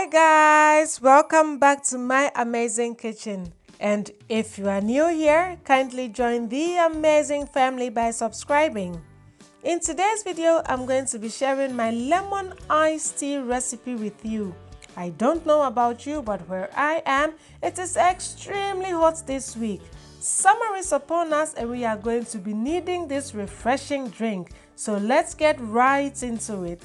Hi guys, welcome back to my Amazing Kitchen. And if you are new here, kindly join the amazing family by subscribing. In today's video, I'm going to be sharing my lemon iced tea recipe with you. I don't know about you, but where I am, it is extremely hot this week. Summer is upon us and we are going to be needing this refreshing drink. So let's get right into it.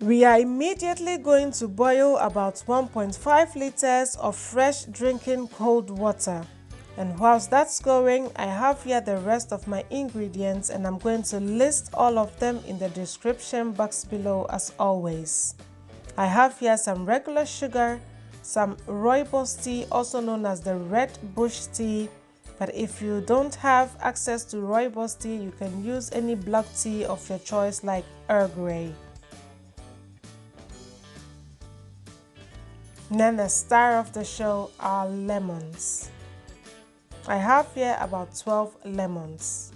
We are immediately going to boil about 1.5 liters of fresh drinking cold water. And whilst that's going, I have here the rest of my ingredients and I'm going to list all of them in the description box below as always. I have here some regular sugar, some Rooibos tea, also known as the red bush tea. But if you don't have access to Rooibos tea, you can use any black tea of your choice like Earl Grey. And then the star of the show are lemons. I have here about 12 lemons.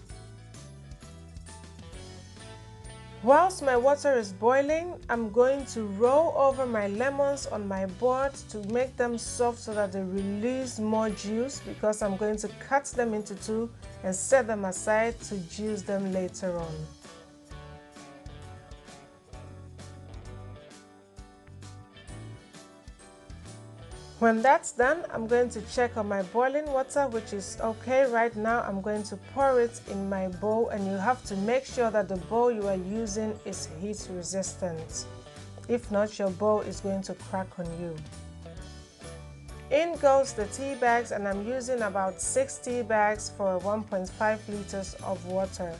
Whilst my water is boiling, I'm going to roll over my lemons on my board to make them soft so that they release more juice, because I'm going to cut them into two and set them aside to juice them later on. When that's done, I'm going to check on my boiling water, which is okay right now. I'm going to pour it in my bowl, and you have to make sure that the bowl you are using is heat resistant. If not, your bowl is going to crack on you. In goes the tea bags, and I'm using about 6 tea bags for 1.5 liters of water.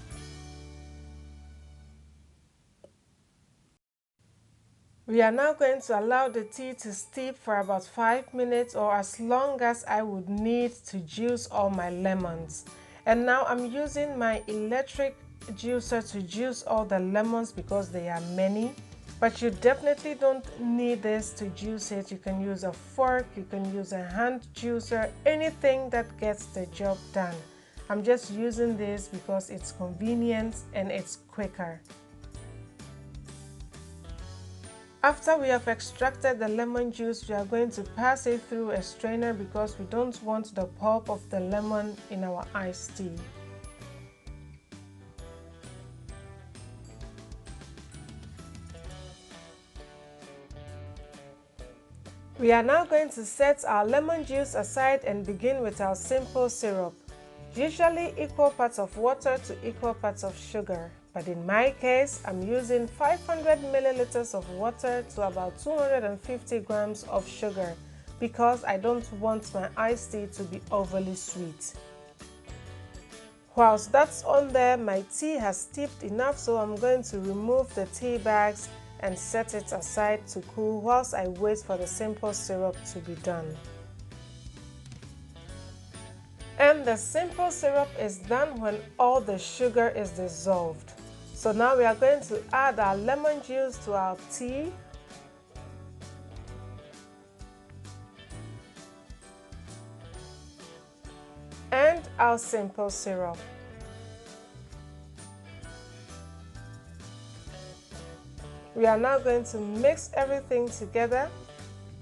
We are now going to allow the tea to steep for about 5 minutes, or as long as I would need to juice all my lemons. And now I'm using my electric juicer to juice all the lemons because they are many. But you definitely don't need this to juice it. You can use a fork, you can use a hand juicer, anything that gets the job done. I'm just using this because it's convenient and it's quicker. After we have extracted the lemon juice, we are going to pass it through a strainer because we don't want the pulp of the lemon in our iced tea. We are now going to set our lemon juice aside and begin with our simple syrup. Usually equal parts of water to equal parts of sugar. But in my case, I'm using 500 milliliters of water to about 250 grams of sugar because I don't want my iced tea to be overly sweet. Whilst that's on there, my tea has steeped enough, so I'm going to remove the tea bags and set it aside to cool whilst I wait for the simple syrup to be done. And the simple syrup is done when all the sugar is dissolved. So now we are going to add our lemon juice to our tea. And our simple syrup. We are now going to mix everything together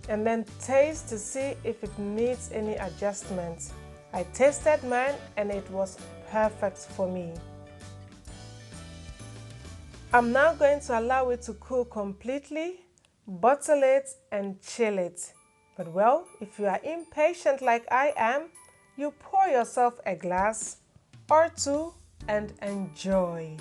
and then taste to see if it needs any adjustments. I tasted mine and it was perfect for me. I'm now going to allow it to cool completely, bottle it and chill it. But well, if you are impatient like I am, you pour yourself a glass or two and enjoy.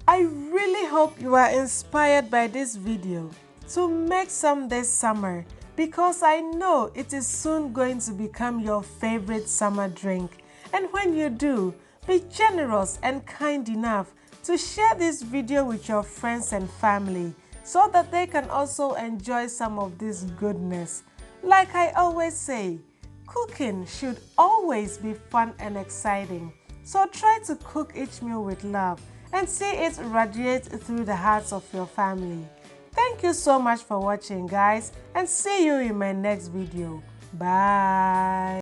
I really hope you are inspired by this video to make some this summer, because I know it is soon going to become your favorite summer drink. And when you do, be generous and kind enough to share this video with your friends and family so that they can also enjoy some of this goodness. Like I always say, cooking should always be fun and exciting. So try to cook each meal with love and see it radiate through the hearts of your family. Thank you so much for watching, guys, and see you in my next video. Bye.